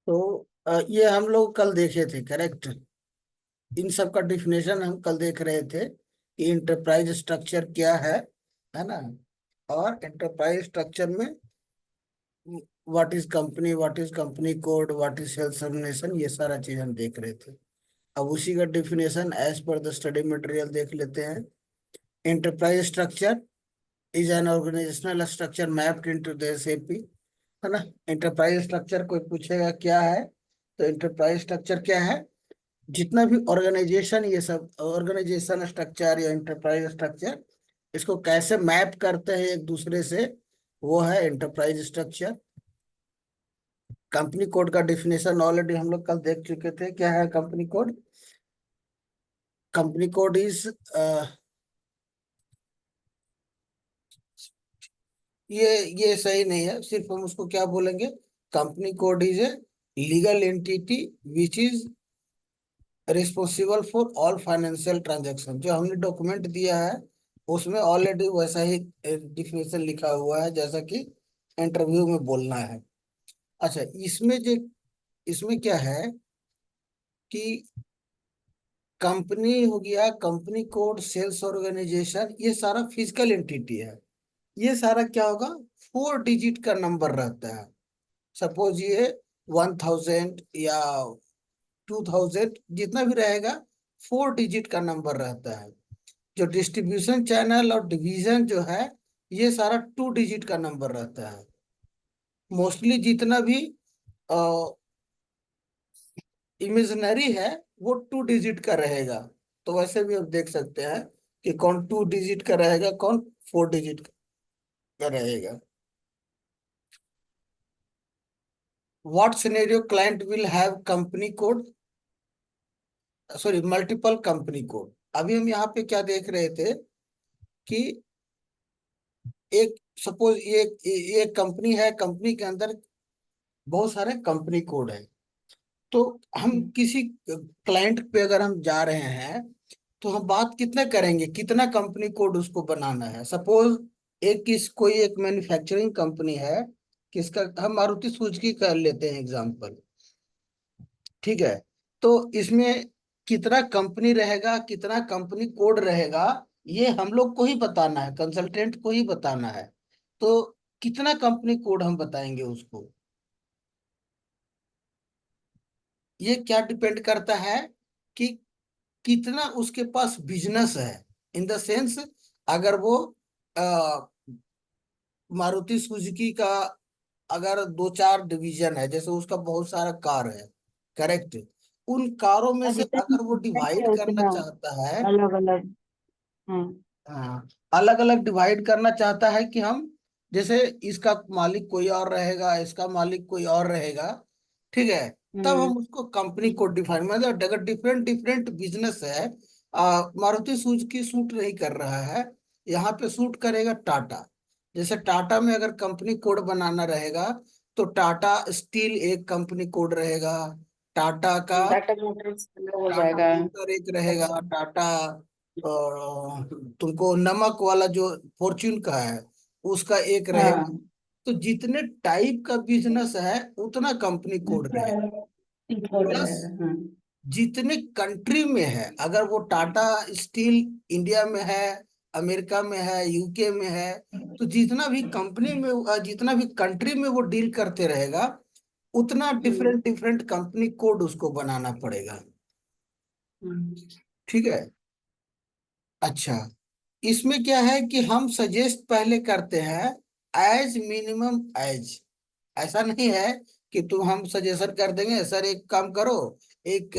तो ये हम लोग कल देखे थे, करेक्ट। इन सब का डिफिनेशन हम कल देख रहे थे कि इंटरप्राइज स्ट्रक्चर क्या है ना। और इंटरप्राइज स्ट्रक्चर में what is company code, what is sales organization, ये सारा चीज हम देख रहे थे। अब उसी का definition as per the study material देख लेते हैं। Enterprise structure is an organizational structure mapped into the SAP, है ना। इंटरप्राइज स्ट्रक्चर कोई पूछेगा क्या है, तो इंटरप्राइज स्ट्रक्चर क्या है, जितना भी ऑर्गेनाइजेशन, ये सब ऑर्गेनाइजेशन स्ट्रक्चर या इंटरप्राइज स्ट्रक्चर, इसको कैसे मैप करते हैं एक दूसरे से, वो है इंटरप्राइज स्ट्रक्चर। कंपनी कोड का डिफिनेशन ऑलरेडी हम लोग कल देख चुके थे, क्या है company code. Company code is ये सही नहीं है, सिर्फ हम उसको क्या बोलेंगे, company code is a legal entity which is responsible for all financial transaction. जो हमने डॉक्यूमेंट दिया है उसमें ऑलरेडी वैसा ही डिफिनेशन लिखा हुआ है जैसा कि इंटरव्यू में बोलना है। अच्छा, इसमें क्या है कि कंपनी हो गया, कंपनी कोड, सेल्स ऑर्गेनाइजेशन, ये सारा फिजिकल एंटिटी है। ये सारा क्या होगा, 4 डिजिट का नंबर रहता है। सपोज ये 1000 या 2000 जितना भी रहेगा, 4 डिजिट का नंबर रहता है। जो डिस्ट्रीब्यूशन चैनल और डिवीजन जो है, ये सारा 2 डिजिट का नंबर रहता है। मोस्टली जितना भी इमेजिनरी है वो 2 डिजिट का रहेगा। तो वैसे भी आप देख सकते हैं कि कौन 2 डिजिट का रहेगा, कौन 4 डिजिट का रहेगा। What scenario client will have company code, sorry multiple company code. अभी हम यहाँ पे क्या देख रहे थे कि एक, सपोज ये कंपनी है, कंपनी के अंदर बहुत सारे कंपनी कोड है। तो हम किसी क्लाइंट पे अगर हम जा रहे हैं, तो हम बात कितना करेंगे, कितना कंपनी कोड उसको बनाना है। सपोज कोई एक मैन्युफैक्चरिंग कंपनी है, किसका, हम मारुति सुजुकी कर लेते हैं एग्जांपल, ठीक है। तो इसमें कितना कंपनी रहेगा, कितना कंपनी कोड रहेगा, ये हम लोग को ही बताना है, कंसल्टेंट को ही बताना है। तो कितना कंपनी कोड हम बताएंगे उसको, ये क्या डिपेंड करता है कि कितना उसके पास बिजनेस है। इन द सेंस, अगर वो अ, मारुति सुजुकी का अगर 2-4 डिवीजन है, जैसे उसका बहुत सारा कार है, करेक्ट, उन कारों में से जितने अगर वो है डिवाइड करना उतना चाहता है, अलग अलग। हम्म। हाँ, अलग अलग डिवाइड करना चाहता है कि हम, जैसे इसका मालिक कोई और रहेगा, इसका मालिक कोई और रहेगा, ठीक है। तब हम्म। हम उसको कंपनी को डिफाइन, मतलब अगर डिफरेंट डिफरेंट बिजनेस है, मारुति सुजुकी सूट नहीं कर रहा है, यहाँ पे सूट करेगा टाटा। जैसे टाटा में अगर कंपनी कोड बनाना रहेगा, तो टाटा स्टील एक कंपनी कोड रहेगा, टाटा का, टाटा मोटर्स अलग हो टाटा जाएगा। मोटर एक रहेगा, अच्छा। टाटा तुमको नमक वाला जो फॉर्च्यून का है उसका एक रहेगा। हाँ। तो जितने टाइप का बिजनेस है उतना कंपनी कोड रहेगा। इंपोर्ट प्लस रहेगा, हाँ। जितने कंट्री में है, अगर वो टाटा स्टील इंडिया में है, अमेरिका में है, यूके में है, तो जितना भी कंपनी में जितना भी कंट्री में वो डील करते रहेगा, उतना हम्म। डिफरेंट डिफरेंट कंपनी कोड उसको बनाना पड़ेगा, हम्म। ठीक है। अच्छा, इसमें क्या है कि हम सजेस्ट पहले करते हैं एज मिनिमम एज। ऐसा नहीं है कि तुम, हम सजेशन कर देंगे सर एक काम करो, एक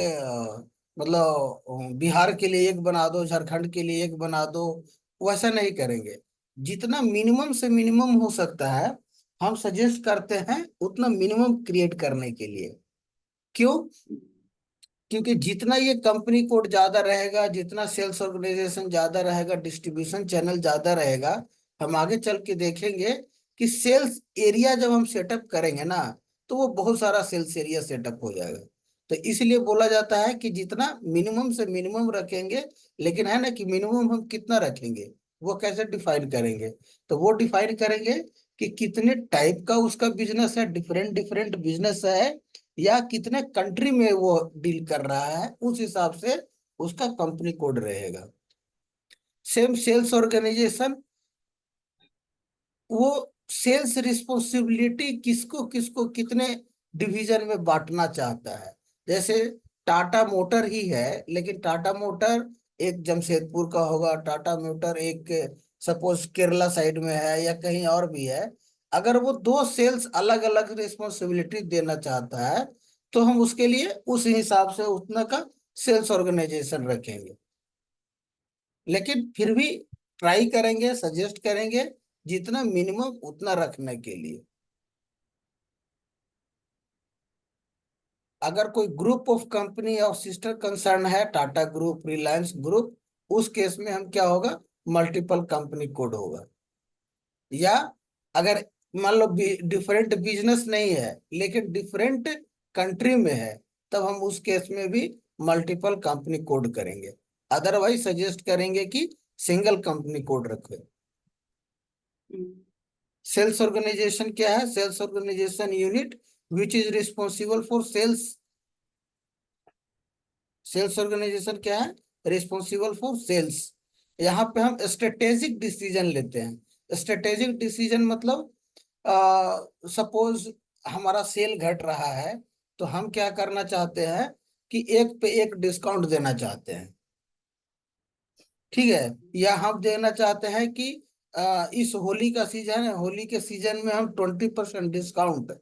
मतलब बिहार के लिए एक बना दो, झारखंड के लिए एक बना दो, वैसा नहीं करेंगे। जितना मिनिमम से मिनिमम हो सकता है हम सजेस्ट करते हैं उतना मिनिमम क्रिएट करने के लिए। क्यों? क्योंकि जितना ये कंपनी कोड ज्यादा रहेगा, जितना सेल्स ऑर्गेनाइजेशन ज्यादा रहेगा, डिस्ट्रीब्यूशन चैनल ज्यादा रहेगा, हम आगे चल के देखेंगे कि सेल्स एरिया जब हम सेटअप करेंगे ना, तो वो बहुत सारा सेल्स एरिया सेटअप हो जाएगा। तो इसलिए बोला जाता है कि जितना मिनिमम से मिनिमम रखेंगे, लेकिन है ना कि मिनिमम हम कितना रखेंगे, वो कैसे डिफाइन करेंगे। तो वो डिफाइन करेंगे कि कितने टाइप का उसका बिजनेस है, डिफरेंट डिफरेंट बिजनेस है, या कितने कंट्री में वो डील कर रहा है, उस हिसाब से उसका कंपनी कोड रहेगा। सेम सेल्स ऑर्गेनाइजेशन, वो सेल्स रिस्पॉन्सिबिलिटी किसको किसको कितने डिवीजन में बांटना चाहता है। जैसे टाटा मोटर ही है, लेकिन टाटा मोटर एक जमशेदपुर का होगा, टाटा मोटर एक सपोज केरला साइड में है या कहीं और भी है। अगर वो दो सेल्स अलग अलग रिस्पॉन्सिबिलिटी देना चाहता है, तो हम उसके लिए उस हिसाब से उतना का सेल्स ऑर्गेनाइजेशन रखेंगे। लेकिन फिर भी ट्राई करेंगे, सजेस्ट करेंगे जितना मिनिमम उतना रखने के लिए। अगर कोई ग्रुप ऑफ कंपनी और सिस्टर कंसर्न है, टाटा ग्रुप, रिलायंस ग्रुप, उस केस में हम क्या होगा, मल्टीपल कंपनी कोड होगा। या अगर मान लो डिफरेंट बिजनेस नहीं है लेकिन डिफरेंट कंट्री में है, तब हम उस केस में भी मल्टीपल कंपनी कोड करेंगे। अदरवाइज सजेस्ट करेंगे कि सिंगल कंपनी कोड रखें। सेल्स ऑर्गेनाइजेशन क्या है, sales organization unit which is responsible for sales. Sales organization क्या है, रिस्पॉन्सिबल फॉर सेल्स। यहाँ पे हम स्ट्रेटेजिक डिसीजन लेते हैं। स्ट्रेटेजिक डिसीजन मतलब सपोज हमारा सेल घट रहा है, तो हम क्या करना चाहते हैं कि एक पे एक डिस्काउंट देना चाहते हैं, ठीक है। या हम देना चाहते हैं कि इस होली का सीजन है, होली के सीजन में हम 20% डिस्काउंट।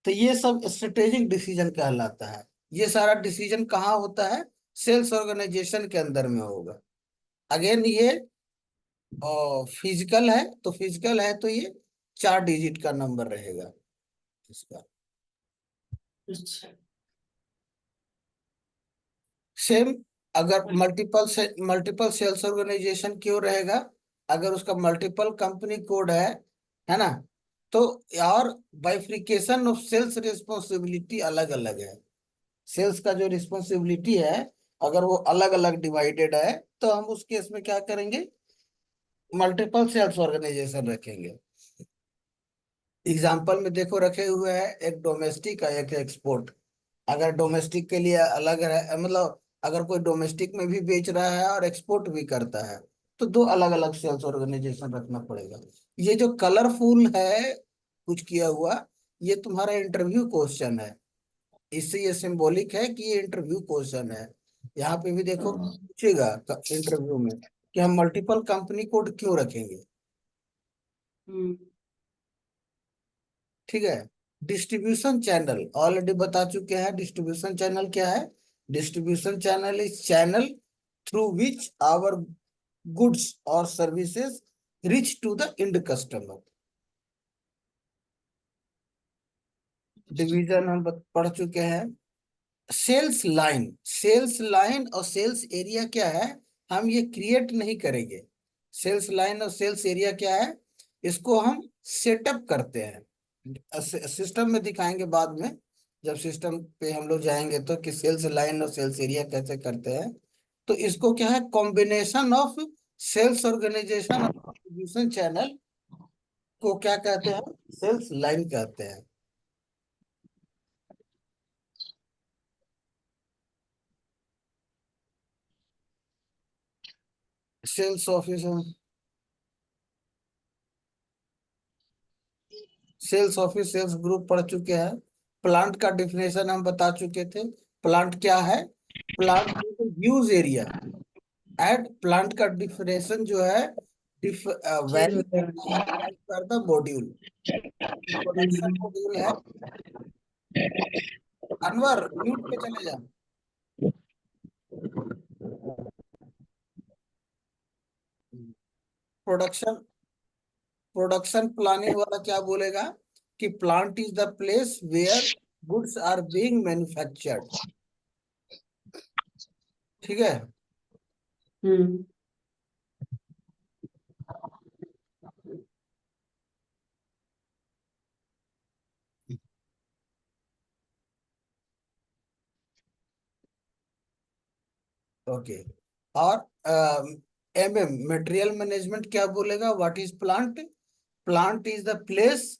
तो ये सब स्ट्रेटेजिक डिसीजन कहलाता है। ये सारा डिसीजन कहाँ होता है, सेल्स ऑर्गेनाइजेशन के अंदर में होगा। अगेन ये फिजिकल है, तो फिजिकल है तो ये 4 डिजिट का नंबर रहेगा इसका। अच्छा। सेम अगर मल्टीपल सेल्स ऑर्गेनाइजेशन क्यों रहेगा, अगर उसका मल्टीपल कंपनी कोड है ना, तो और बाइफिकेशन ऑफ सेल्स रिस्पॉन्सिबिलिटी अलग अलग है। सेल्स का जो रिस्पॉन्सिबिलिटी है, अगर वो अलग अलग डिवाइडेड है, तो हम उस केस में क्या करेंगे, मल्टीपल सेल्स ऑर्गेनाइजेशन रखेंगे। एग्जाम्पल में देखो रखे हुए हैं, एक डोमेस्टिक है एक एक्सपोर्ट। अगर डोमेस्टिक के लिए अलग है, मतलब अगर कोई डोमेस्टिक में भी बेच रहा है और एक्सपोर्ट भी करता है, तो दो अलग अलग सेल्स ऑर्गेनाइजेशन रखना पड़ेगा। ये जो कलरफुल है कुछ किया हुआ, ये तुम्हारा इंटरव्यू क्वेश्चन है। इससे ये सिंबॉलिक है कि ये इंटरव्यू क्वेश्चन है। यहाँ पे भी देखो पूछेगा इंटरव्यू में कि हम मल्टीपल कंपनी कोड क्यों रखेंगे। हम्म। ठीक है। डिस्ट्रीब्यूशन चैनल ऑलरेडी बता चुके हैं। डिस्ट्रीब्यूशन चैनल क्या है, distribution channel is channel through which our goods और services reach to the end customer. Division हम पढ़ चुके हैं। सेल्स लाइन और सेल्स एरिया क्या है, हम ये क्रिएट नहीं करेंगे। सेल्स लाइन और सेल्स एरिया क्या है, इसको हम सेटअप करते हैं। सिस्टम में दिखाएंगे बाद में, जब सिस्टम पे हम लोग जाएंगे तो कि सेल्स लाइन और सेल्स एरिया कैसे करते हैं। तो इसको क्या है, कॉम्बिनेशन ऑफ सेल्स ऑर्गेनाइजेशन और डिस्ट्रीब्यूशन चैनल को क्या कहते हैं, सेल्स लाइन कहते हैं। सेल्स ऑफिस, सेल्स ग्रुप पढ़ चुके हैं। प्लांट का डिफिनेशन हम बता चुके थे। प्लांट क्या है, plant use area. And plant का डिफिनेशन जो है, चेंज वैरी होते रहते हैं। As per the module. Production hmm. Module है। अनवर म्यूट पे चले जा। प्रोडक्शन प्रोडक्शन प्लानिंग वाला क्या बोलेगा कि plant is the place where goods are being manufactured. ठीक है। हम्म। ओके। और एमएम मटेरियल मैनेजमेंट क्या बोलेगा, what is plant, plant is the place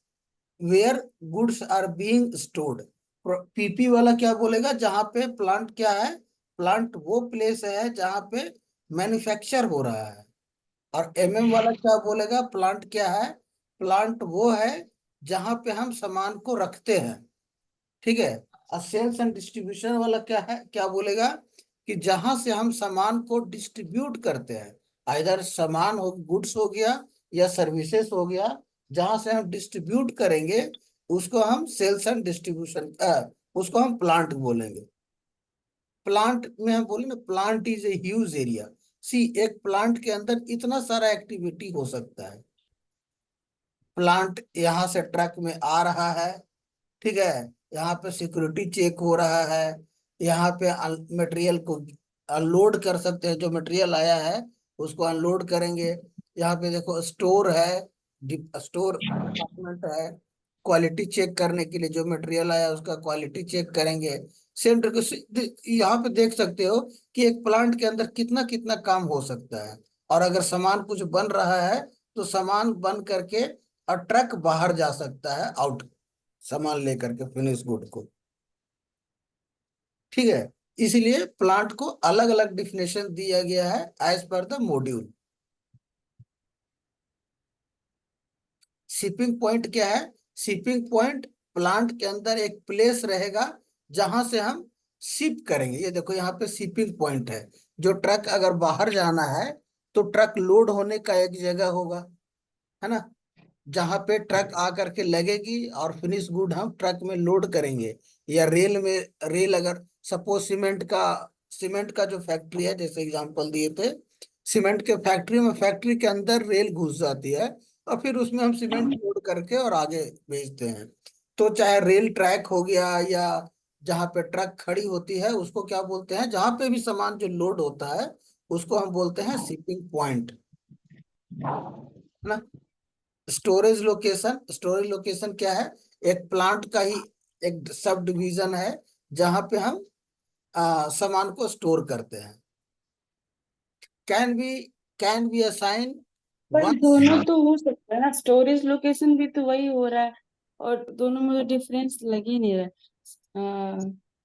where goods are being stored. PP वाला क्या बोलेगा, जहां पे प्लांट क्या है, प्लांट वो प्लेस है जहां पे मैन्युफैक्चर हो रहा है। और एमएम वाला क्या बोलेगा, प्लांट क्या है, प्लांट वो है जहां पे हम सामान को रखते हैं। ठीक है। और सेल्स एंड डिस्ट्रीब्यूशन वाला क्या है, क्या बोलेगा कि जहां से हम सामान को डिस्ट्रीब्यूट करते हैं, आइदर सामान हो, गुड्स हो गया या सर्विसेज हो गया, जहां से हम डिस्ट्रीब्यूट करेंगे उसको हम सेल्स एंड डिस्ट्रीब्यूशन, उसको हम प्लांट बोलेंगे। प्लांट में हम बोले ना, plant is a huge area. See, एक प्लांट के अंदर इतना सारा एक्टिविटी हो सकता है। प्लांट यहाँ से ट्रक में आ रहा है, ठीक है, यहाँ पे सिक्योरिटी चेक हो रहा है, यहाँ पे मटेरियल को अनलोड कर सकते हैं, जो मटेरियल आया है उसको अनलोड करेंगे। यहाँ पे देखो स्टोर है, स्टोर डिपार्टमेंट है, क्वालिटी चेक करने के लिए जो मटेरियल आया उसका क्वालिटी चेक करेंगे। सेंटर को यहाँ पे देख सकते हो कि एक प्लांट के अंदर कितना कितना काम हो सकता है। और अगर सामान कुछ बन रहा है तो सामान बन करके और ट्रक बाहर जा सकता है, आउट, सामान लेकर के फिनिश गुड को। ठीक है। इसलिए प्लांट को अलग अलग डिफिनेशन दिया गया है as per the module. Shipping point क्या है, शिपिंग पॉइंट प्लांट के अंदर एक प्लेस रहेगा जहां से हम शिप करेंगे। ये देखो यहाँ पे शिपिंग पॉइंट है। जो ट्रक अगर बाहर जाना है तो ट्रक लोड होने का एक जगह होगा, है ना, जहां पे ट्रक आकर के लगेगी और फिनिश गुड हम ट्रक में लोड करेंगे। या रेल में, रेल अगर सपोज सीमेंट का जो फैक्ट्री है, जैसे एग्जांपल दिए थे, सीमेंट के फैक्ट्री में, फैक्ट्री के अंदर रेल घुस जाती है और फिर उसमें हम सीमेंट लोड करके और आगे भेजते हैं। तो चाहे रेल ट्रैक हो गया या जहाँ पे ट्रक खड़ी होती है उसको क्या बोलते हैं, जहां पे भी सामान जो लोड होता है उसको हम बोलते हैं शिपिंग पॉइंट, है ना। स्टोरेज लोकेशन, स्टोरेज लोकेशन क्या है, एक प्लांट का ही एक सब डिवीजन है जहां पे हम सामान को स्टोर करते हैं। Can be, can be assign पर वंस। दोनों तो हो सकता है ना, स्टोरेज लोकेशन भी तो वही हो रहा है, और दोनों में तो डिफरेंस लग ही नहीं रहा।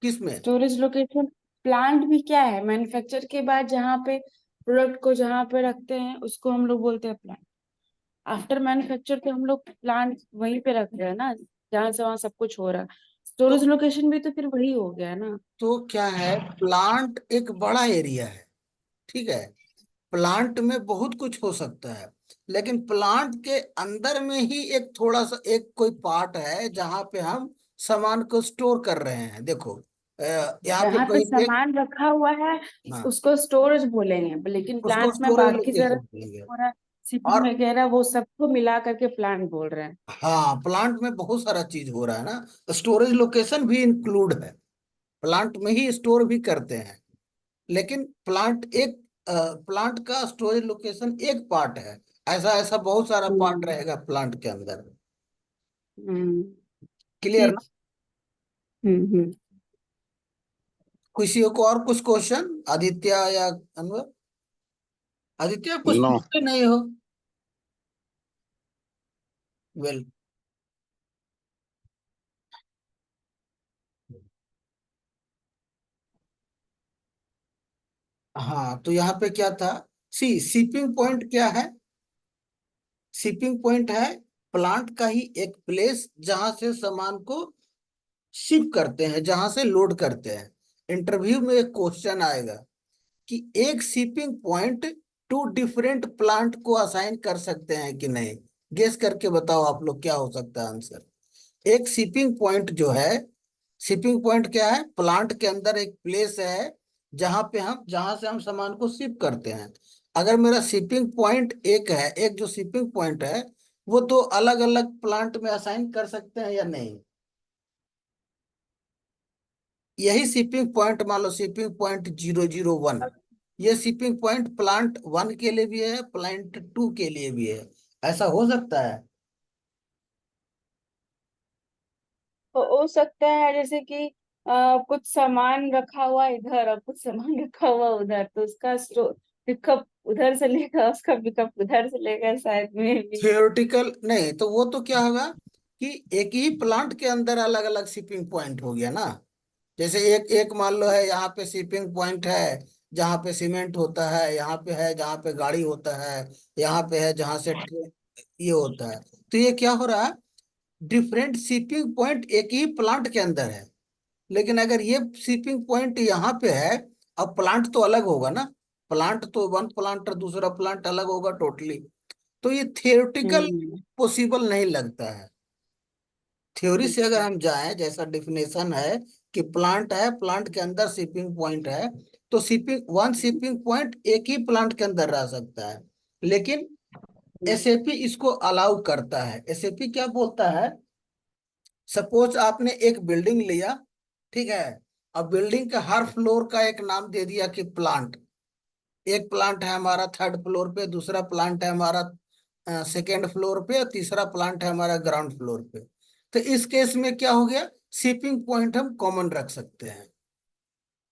किसमें? स्टोरेज लोकेशन, प्लांट भी क्या है, मैन्युफैक्चर के बाद जहाँ पे प्रोडक्ट को जहाँ पे रखते हैं उसको हम लोग बोलते हैं प्लांट। आफ्टर मैन्युफैक्चर तो हम लोग प्लांट वहीं पे रख रहे हैं ना, जहाँ से वहाँ सब कुछ हो रहा है। तो स्टोरेज लोकेशन भी तो फिर वही हो गया ना। क्या है, प्लांट एक बड़ा एरिया है, ठीक है, प्लांट में बहुत कुछ हो सकता है, लेकिन प्लांट के अंदर में ही एक थोड़ा सा एक कोई पार्ट है जहां पे हम सामान को स्टोर कर रहे हैं। देखो यहाँ पे जहाँ पे कहीं पे, सामान रखा हुआ है हाँ, उसको स्टोरेज बोलेंगे, लेकिन उसको प्लांट में स्टोरेज बाकी सारा लोकेशन बोलेंगे। हो रहा है, शिपिंग और वगैरह वो सबको मिला करके प्लांट बोल रहे हैं। हाँ, प्लांट में बहुत सारा चीज हो रहा है ना, स्टोरेज लोकेशन भी इंक्लूड है, प्लांट में ही स्टोर भी करते हैं। लेकिन प्लांट एक, प्लांट का स्टोरेज लोकेशन एक पार्ट है, ऐसा ऐसा बहुत सारा पार्ट हम्म। रहेगा प्लांट के अंदर। हम्म। क्लियर ना? ठीक। हम्म। किसी को और कुछ क्वेश्चन, आदित्य या अनवर? आदित्य आप कुछ नो। पूछते नहीं हो। वेल, हाँ, तो यहाँ पे क्या था, सी, शिपिंग पॉइंट क्या है, शिपिंग पॉइंट है प्लांट का ही एक प्लेस जहां से सामान को शिप करते हैं, जहां से लोड करते हैं। इंटरव्यू में एक क्वेश्चन आएगा कि एक shipping point two different plant को असाइन कर सकते हैं कि नहीं। गेस करके बताओ आप लोग क्या हो सकता है आंसर। एक शिपिंग पॉइंट जो है, शिपिंग पॉइंट क्या है, प्लांट के अंदर एक प्लेस है जहां पे हम, जहां से हम सामान को शिप करते हैं। अगर मेरा शिपिंग पॉइंट एक है, एक जो शिपिंग पॉइंट है वो तो अलग अलग प्लांट में असाइन कर सकते हैं या नहीं। यही शिपिंग पॉइंट, मान लो शिपिंग पॉइंट 001, ये शिपिंग पॉइंट प्लांट वन के लिए भी है, प्लांट टू के लिए भी है। ऐसा हो सकता है? तो हो सकता है जैसे कि कुछ सामान रखा हुआ इधर और कुछ सामान रखा हुआ उधर, तो उसका पिकअप उधर से लेगा, उसका पिकअप उधर से लेगा, शायद में भी। थियोरटिकल नहीं, तो वो तो क्या होगा कि एक ही प्लांट के अंदर अलग अलग शिपिंग पॉइंट हो गया ना। जैसे एक एक मान लो है, यहाँ पे शिपिंग पॉइंट है जहाँ पे सीमेंट होता है, यहाँ पे है जहाँ पे गाड़ी होता है, यहाँ पे है जहाँ से ट्रेन ये होता है। तो ये क्या हो रहा है, डिफरेंट शिपिंग पॉइंट एक ही प्लांट के अंदर है। लेकिन अगर ये शिपिंग पॉइंट यहाँ पे है, अब प्लांट तो अलग होगा ना, प्लांट तो वन प्लांट और दूसरा प्लांट अलग होगा टोटली। तो ये थियोरेटिकल हम्म। पॉसिबल नहीं लगता है। थ्योरी से अगर अच्छा। हम जाएं, जैसा डिफिनेशन है कि प्लांट है, प्लांट के अंदर शिपिंग पॉइंट है, तो शिपिंग वन शिपिंग पॉइंट एक ही प्लांट के अंदर रह सकता है। लेकिन एसएपी इसको अलाउ करता है। एसएपी क्या बोलता है, सपोज आपने एक बिल्डिंग लिया, ठीक है, अब बिल्डिंग के हर फ्लोर का एक नाम दे दिया कि प्लांट। एक प्लांट है हमारा थर्ड फ्लोर पे, दूसरा प्लांट है हमारा सेकेंड फ्लोर पे, और तीसरा प्लांट है हमारा ग्राउंड फ्लोर पे। तो इस केस में क्या हो गया, शिपिंग पॉइंट हम कॉमन रख सकते हैं।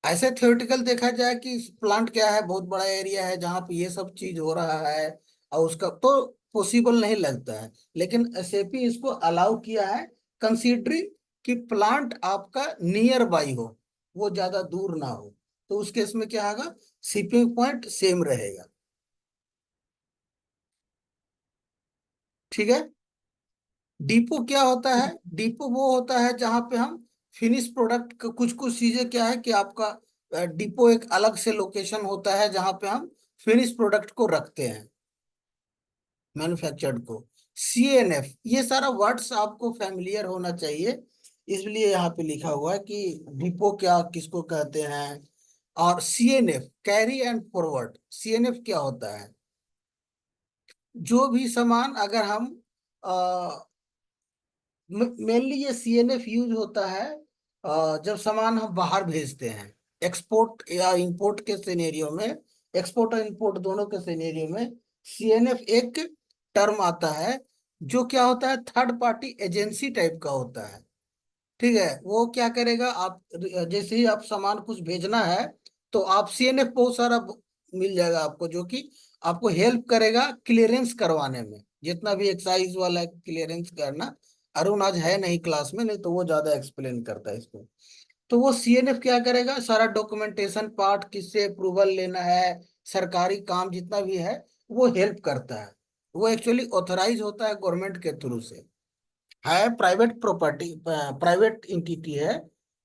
ऐसे थ्योरेटिकल देखा जाए कि प्लांट क्या है, बहुत बड़ा एरिया है जहाँ पे ये सब चीज हो रहा है, और उसका तो पॉसिबल नहीं लगता है। लेकिन एसएपी इसको अलाउ किया है, कंसीडरिंग कि प्लांट आपका नियर बाई हो, वो ज्यादा दूर ना हो। तो उस केस में क्या होगा, शिपिंग पॉइंट सेम रहेगा। ठीक है। डिपो क्या होता है, डिपो वो होता है जहां पे हम फिनिश प्रोडक्ट, कुछ कुछ चीजें क्या है कि आपका डिपो एक अलग से लोकेशन होता है जहां पे हम फिनिश प्रोडक्ट को रखते हैं, मैन्युफैक्चर्ड को। सीएनएफ, ये सारा वर्ड्स आपको फैमिलियर होना चाहिए, इसलिए यहाँ पे लिखा हुआ है कि डिपो क्या किसको कहते हैं। और CNF, carry and forward, CNF क्या होता है, जो भी सामान अगर हम मेनली ये सीएनएफ यूज होता है जब सामान हम बाहर भेजते हैं, एक्सपोर्ट या इंपोर्ट के सिनेरियो में, एक्सपोर्ट और इंपोर्ट दोनों के सिनेरियो में सीएनएफ एक टर्म आता है, जो क्या होता है, थर्ड पार्टी एजेंसी टाइप का होता है। ठीक है, वो क्या करेगा, आप जैसे ही आप सामान कुछ भेजना है, तो आप सीएनएफ बहुत सारा मिल जाएगा आपको, जो कि आपको हेल्प करेगा क्लियरेंस करवाने में, जितना भी एक्साइज वाला क्लियरेंस करना। अरुण आज है नहीं क्लास में, नहीं तो वो ज्यादा एक्सप्लेन करता है इसको। तो वो सीएनएफ क्या करेगा, सारा डॉक्यूमेंटेशन पार्ट, किससे अप्रूवल लेना है, सरकारी काम जितना भी है, वो हेल्प करता है। वो एक्चुअली ऑथराइज होता है गवर्नमेंट के थ्रू से, है प्राइवेट प्रॉपर्टी, प्राइवेट इंटिटी है,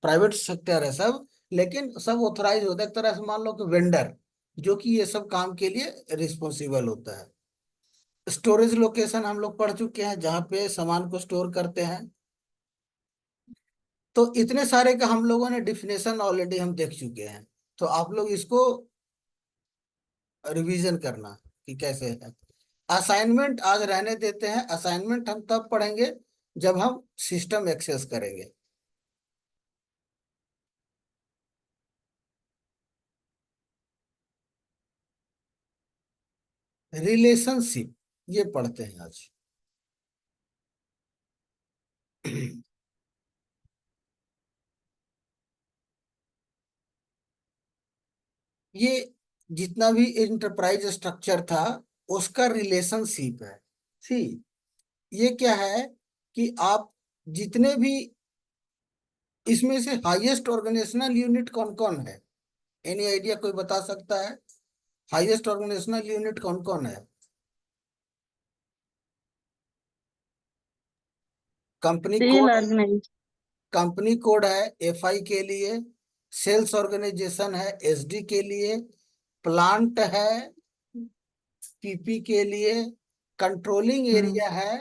प्राइवेट सेक्टर है सब, लेकिन सब ऑथराइज होता है। एक तरह से मान लो कि वेंडर, जो कि ये सब काम के लिए रिस्पॉन्सिबल होता है। स्टोरेज लोकेशन हम लोग पढ़ चुके हैं, जहाँ पे सामान को स्टोर करते हैं। तो इतने सारे का हम लोगों ने डिफिनेशन ऑलरेडी हम देख चुके हैं। तो आप लोग इसको रिवीजन करना कि कैसे है। असाइनमेंट आज रहने देते हैं, असाइनमेंट हम तब पढ़ेंगे जब हम सिस्टम एक्सेस करेंगे। रिलेशनशिप ये पढ़ते हैं आज। ये जितना भी इंटरप्राइज स्ट्रक्चर था, उसका रिलेशनशिप है। सी, ये क्या है कि आप जितने भी, इसमें से हाईएस्ट ऑर्गेनाइजेशनल यूनिट कौन कौन है, एनी आइडिया कोई बता सकता है, हाईएस्ट ऑर्गेनाइजेशनल यूनिट कौन कौन है। Company sale code, organize. Company code है एफआई के लिए, सेल्स ऑर्गेनाइजेशन है एसडी के लिए, प्लांट है पीपी के लिए, कंट्रोलिंग हम्म। एरिया है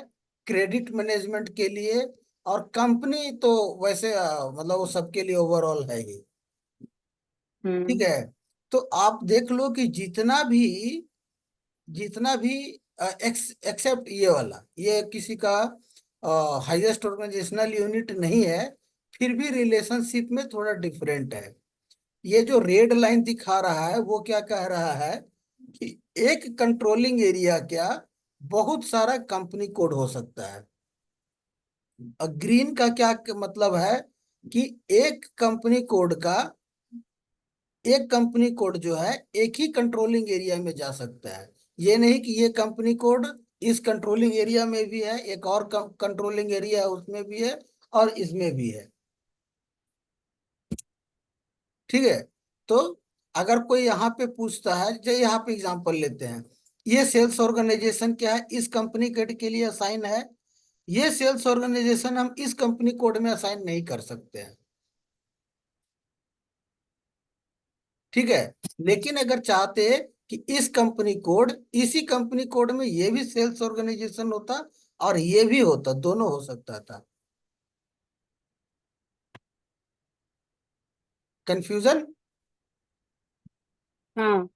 क्रेडिट मैनेजमेंट के लिए, और कंपनी तो वैसे मतलब वो सबके लिए ओवरऑल है ही। ठीक हम्म। है। तो आप देख लो कि जितना भी एक्सेप्ट ये वाला, ये किसी का हाईएस्ट ऑर्गेनाइजेशनल यूनिट नहीं है, फिर भी रिलेशनशिप में थोड़ा डिफरेंट है। ये जो रेड लाइन दिखा रहा है वो क्या कह रहा है कि एक कंट्रोलिंग एरिया क्या, बहुत सारा कंपनी कोड हो सकता है। और ग्रीन का क्या मतलब है कि एक कंपनी कोड का, एक कंपनी कोड जो है एक ही कंट्रोलिंग एरिया में जा सकता है। ये नहीं कि ये कंपनी कोड इस कंट्रोलिंग एरिया में भी है, एक और कंट्रोलिंग एरिया है उसमें भी है, और इसमें भी है। ठीक है। तो अगर कोई यहाँ पे पूछता है, जो यहाँ पे एग्जांपल लेते हैं, ये सेल्स ऑर्गेनाइजेशन क्या है, इस कंपनी कोड के लिए असाइन है, ये सेल्स ऑर्गेनाइजेशन हम इस कंपनी कोड में असाइन नहीं कर सकते हैं। ठीक है। लेकिन अगर चाहते कि इस कंपनी कोड, इसी कंपनी कोड में ये भी सेल्स ऑर्गेनाइजेशन होता और ये भी होता, दोनों हो सकता था। कंफ्यूजन? हाँ,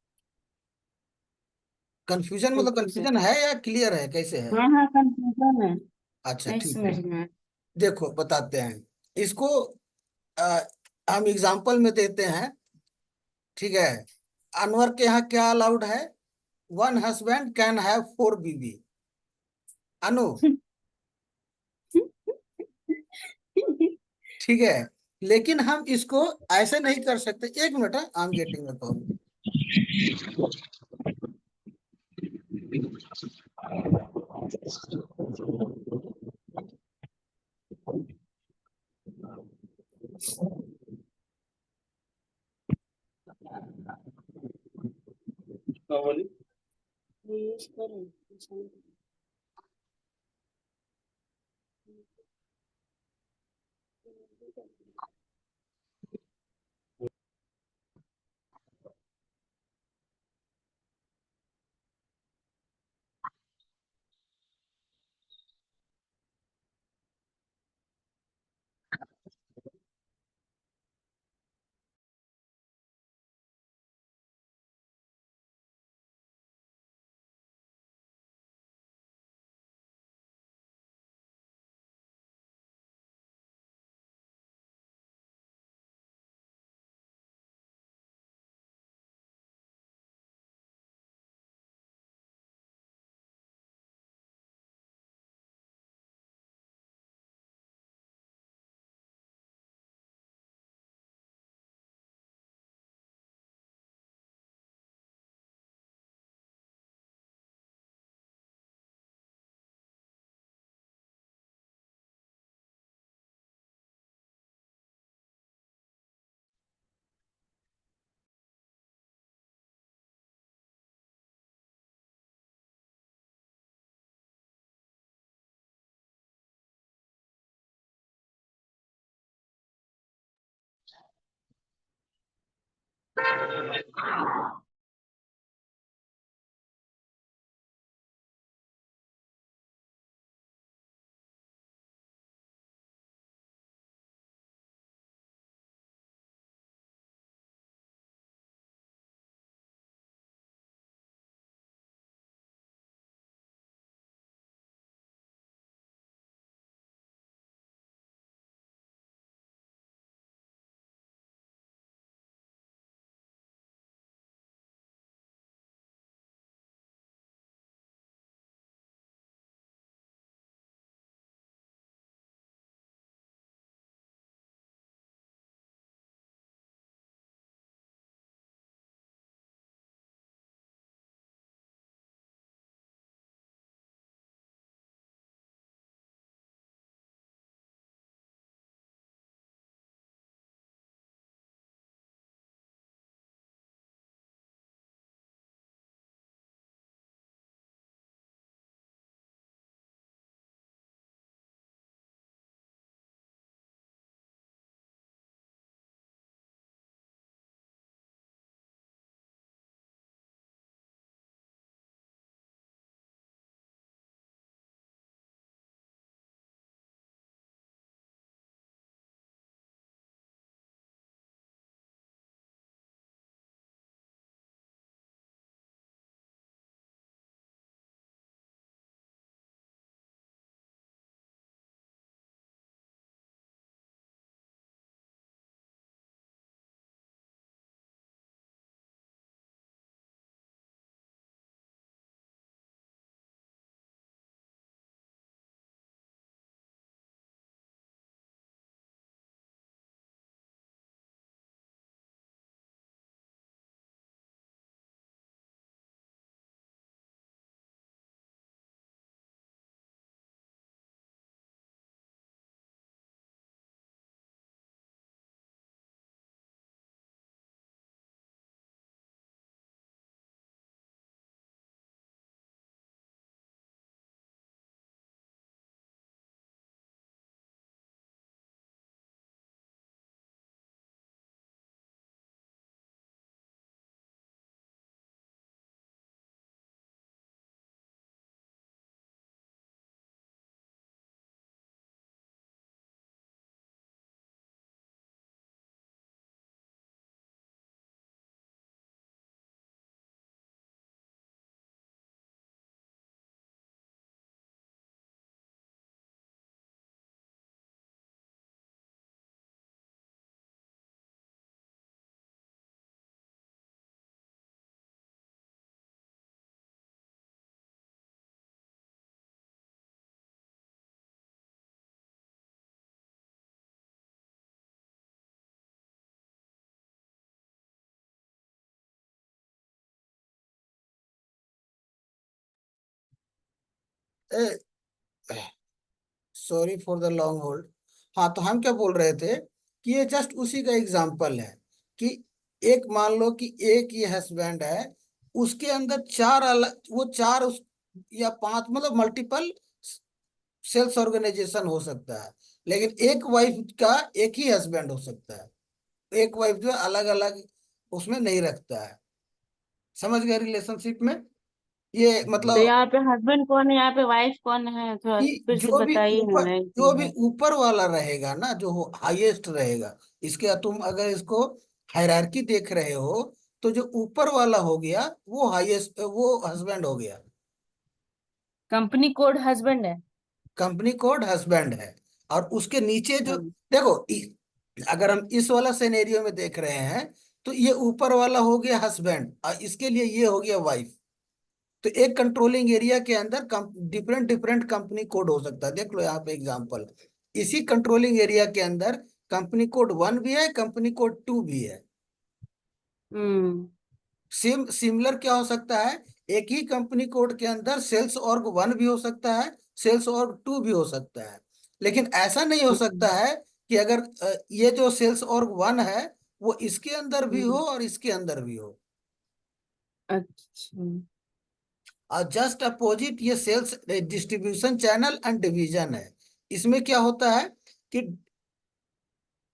कंफ्यूजन मतलब कंफ्यूज है। कंफ्यूजन है या क्लियर है, कैसे है? हाँ हाँ, कंफ्यूजन है। अच्छा नहीं ठीक है। समझ में आया। देखो बताते हैं इसको। अ, हम एग्जाम्पल में देते हैं। ठीक है। अनवर के यहाँ क्या अलाउड है? One husband can have four बीवी। अनु। ठीक है। लेकिन हम इसको ऐसे नहीं कर सकते। एक minute, I am getting a call. Use करो। Sorry for the long hold. हाँ, तो हम क्या बोल रहे थे कि ये जस्ट उसी का एग्जाम्पल है कि एक मान लो कि एक ये हस्बैंड है, उसके अंदर चार अलग, वो चार उस या पांच मतलब मल्टीपल सेल्स ऑर्गेनाइजेशन हो सकता है, लेकिन एक वाइफ का एक ही हस्बैंड हो सकता है। एक वाइफ जो अलग अलग उसमें नहीं रखता है। समझ गए रिलेशनशिप में? ये तो मतलब यहाँ पे हस्बैंड कौन है, यहाँ पे वाइफ कौन है, थोड़ा कि फिर से जो भी बताइए ऊपर, हमें जो कि भी है। ऊपर वाला रहेगा ना, जो हाईएस्ट रहेगा, इसके तुम अगर इसको हायरार्की देख रहे हो, तो जो ऊपर वाला हो गया वो हाईएस्ट, वो हस्बैंड हो गया। कंपनी कोड हस्बैंड है। कंपनी कोड हस्बैंड है। और उसके नीचे जो, हाँ। देखो अगर हम इस वाला सिनेरियो में देख रहे हैं, तो ये ऊपर वाला हो गया हस्बैंड और इसके लिए ये हो गया वाइफ। तो एक कंट्रोलिंग एरिया के अंदर डिफरेंट डिफरेंट कंपनी कोड हो सकता है। देख लो यहाँ पे एग्जांपल, इसी कंट्रोलिंग एरिया के अंदर कंपनी कोड 1 भी है, कंपनी कोड 2 भी है। हम्म। सिमिलर क्या हो सकता है, एक ही कंपनी कोड के अंदर सेल्स ऑर्ग 1 भी हो सकता है, सेल्स ऑर्ग 2 भी हो सकता है। लेकिन ऐसा नहीं हो सकता हम्म। है कि अगर ये जो सेल्स ऑर्ग 1 है वो इसके अंदर भी हो हम्म। और इसके अंदर भी हो। अच्छा। और जस्ट अपोजिट ये sales distribution channel and division है। इसमें क्या होता है कि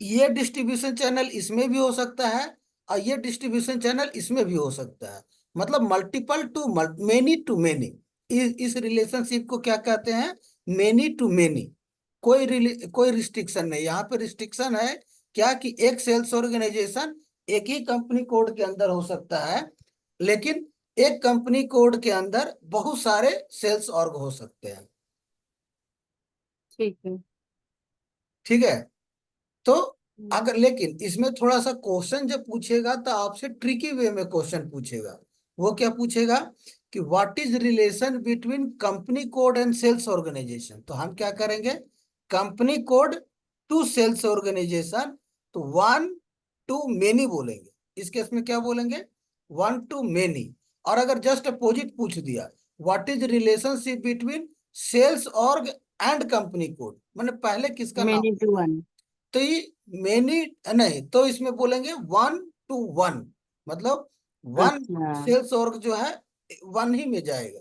ये डिस्ट्रीब्यूशन चैनल इसमें भी हो सकता है और ये डिस्ट्रीब्यूशन चैनल इसमें भी हो सकता है। मतलब multiple to many to many. इस रिलेशनशिप को क्या कहते हैं, मेनी टू मेनी। कोई रिस्ट्रिक्शन नहीं, यहाँ पे रिस्ट्रिक्शन है क्या कि एक सेल्स ऑर्गेनाइजेशन एक ही कंपनी कोड के अंदर हो सकता है, लेकिन एक कंपनी कोड के अंदर बहुत सारे सेल्स ऑर्ग हो सकते हैं। ठीक है। ठीक है। तो हम्म। अगर, लेकिन इसमें थोड़ा सा क्वेश्चन जब पूछेगा तो आपसे ट्रिकी वे में क्वेश्चन पूछेगा। वो क्या पूछेगा कि what is relation between company code and sales organization. तो हम क्या करेंगे, company code to sales organization, तो 1 to many बोलेंगे। इस केस में क्या बोलेंगे, 1 to many। और अगर जस्ट अपोजिट पूछ दिया, what is relationship between sales org and company code, मैंने पहले किसका नाम मेनी टू लेना है, वन। तो ये मेनी नहीं, तो इसमें बोलेंगे 1 to 1। मतलब वन अच्छा। सेल्स ऑर्ग जो है 1 ही में जाएगा।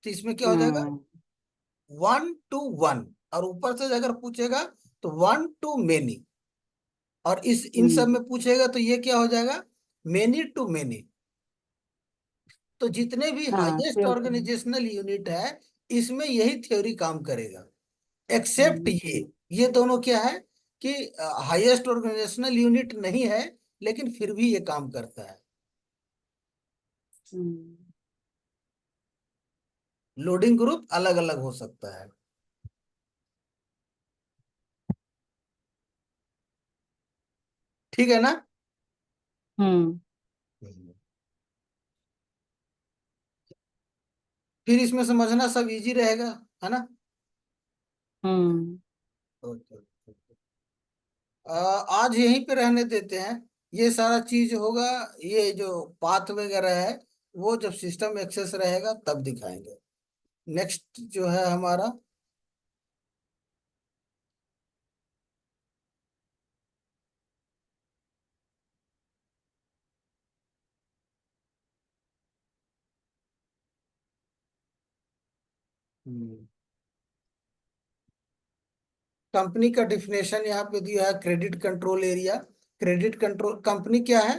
तो इसमें क्या हो जाएगा, हाँ। 1 to 1। और ऊपर से अगर पूछेगा तो 1 to many। और इस इन सब हम्म। में पूछेगा तो ये क्या हो जाएगा, मेनी टू मेनी। तो जितने भी हाँ, हाईएस्ट सेल्स। ऑर्गेनाइजेशनल यूनिट है, इसमें यही थ्योरी काम करेगा। एक्सेप्ट हम्म। ये दोनों क्या है कि हाईएस्ट ऑर्गेनाइजेशनल यूनिट नहीं है, लेकिन फिर भी ये काम करता है। हम्म। लोडिंग ग्रुप अलग अलग हो सकता है। ठीक है ना? हम्म। हम्म। फिर इसमें समझना सब इजी रहेगा, है ना? हम्म। ओके। आज यहीं पे रहने देते हैं। ये सारा चीज होगा, ये जो पाथ वगैरह है वो जब सिस्टम एक्सेस रहेगा तब दिखाएंगे। नेक्स्ट जो है हमारा, कंपनी का डिफिनेशन यहाँ पे दिया है, credit control area. Credit control company क्या है,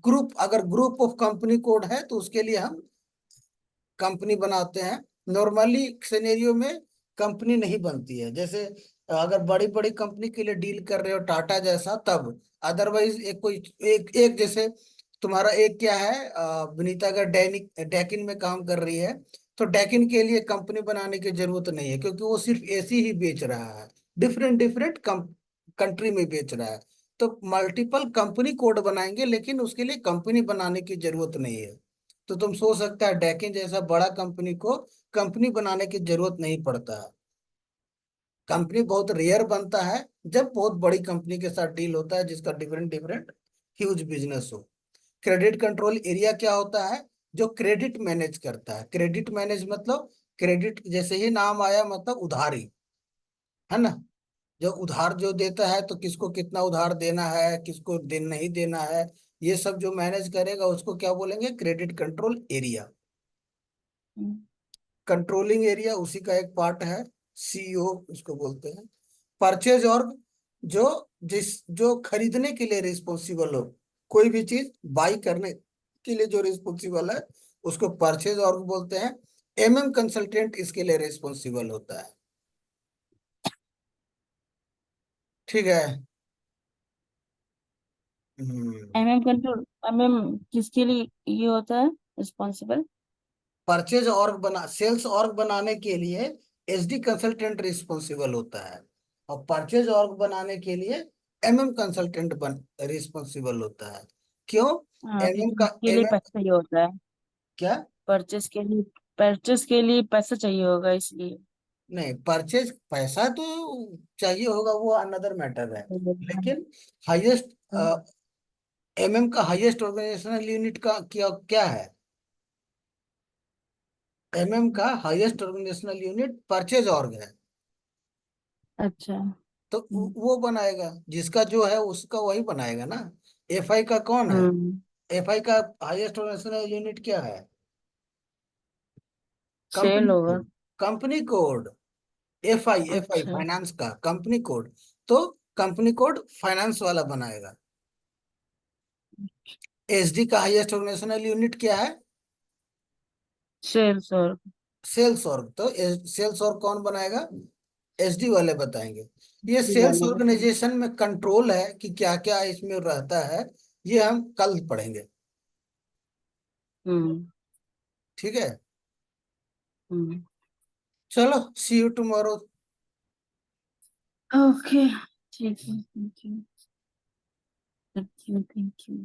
ग्रुप। अगर ग्रुप ऑफ कंपनी कोड है तो उसके लिए हम कंपनी बनाते हैं। नॉर्मली सिनेरियो में कंपनी नहीं बनती है, जैसे अगर बड़ी बड़ी कंपनी के लिए डील कर रहे हो टाटा जैसा तब। अदरवाइज एक कोई एक एक जैसे तुम्हारा एक क्या है, विनीता अगर डैनिक डैकिन में काम कर रही है, तो डैकिन के लिए कंपनी बनाने की जरूरत नहीं है, क्योंकि वो सिर्फ एसी ही बेच रहा है, डिफरेंट डिफरेंट कंट्री में बेच रहा है। तो मल्टीपल कंपनी कोड बनाएंगे, लेकिन उसके लिए कंपनी बनाने की जरूरत नहीं है। तो तुम सोच सकता है डैकिन जैसा बड़ा कंपनी को कंपनी बनाने की जरूरत नहीं पड़ता है। कंपनी बहुत रेयर बनता है जब बहुत बड़ी कंपनी के साथ डील होता है, जिसका डिफरेंट डिफरेंट ह्यूज बिजनेस हो। क्रेडिट कंट्रोल एरिया क्या होता है, जो क्रेडिट मैनेज करता है। क्रेडिट मैनेज मतलब, क्रेडिट जैसे ही नाम आया मतलब उधारी, है ना। जो उधार जो देता है तो किसको कितना उधार देना है, किसको दिन नहीं देना है, ये सब जो मैनेज करेगा उसको क्या बोलेंगे, क्रेडिट कंट्रोल एरिया। हम्म। कंट्रोलिंग एरिया उसी का एक पार्ट है, सीईओ उसको बोलते हैं। परचेज ऑर्ग, जो जो खरीदने के लिए रिस्पॉन्सिबल हो, कोई भी चीज बाई करने के लिए जो रिस्पॉन्सिबल है उसको परचेज ऑर्ग बोलते हैं। कंसल्टेंट इसके लिए रिस्पॉन्सिबल होता है। ठीक है। कंट्रोल, किसके लिए ये होता है रिस्पॉन्सिबल? परचेज ऑर्ग बना सेल्स ऑर्ग बनाने के लिए एसडी कंसल्टेंट रिस्पॉन्सिबल होता है, और परचेज ऑर्ग बनाने के लिए कंसल्टेंट बन रिस्पॉन्सिबल होता है। क्यों? हाँ, क्योंकि का इसके लिए पैसा चाहिए होता है। क्या? परचेस के लिए पैसा चाहिए होगा इसलिए। नहीं, परचेज पैसा तो चाहिए होगा, वो अनदर मैटर है। लेकिन हाईएस्ट का हाईएस्ट ऑर्गेनाइजेशनल यूनिट का क्या क्या है? का highest organizational unit purchase org है। अच्छा। तो वो बनाएगा, जिसका जो है उसका वही बनाएगा ना। एफआई का कौन है? हम्म। एफआई का हाईएस्ट ऑर्गेनाइजेशनल यूनिट क्या है? सेल कंपनी होगा। कोड। Company code. एफआई अच्छा। फाइनेंस का कंपनी कोड। तो कंपनी कोड फाइनेंस वाला बनाएगा। एसडी का हाईएस्ट ऑर्गेनाइजेशनल यूनिट क्या है? सेल्स और सेल्स ऑर्ग। तो सेल्स ऑर्ग कौन बनाएगा? एसडी वाले बताएंगे। ये ये सेल्स वाले बताओ। ऑर्गेनाइजेशन में कंट्रोल है कि क्या क्या इसमें रहता है, ये हम कल पढ़ेंगे। हम्म। ठीक है। हम्म। चलो, सी यू टुमारो। ओके। ठीक है, thank you. Thank you, thank you.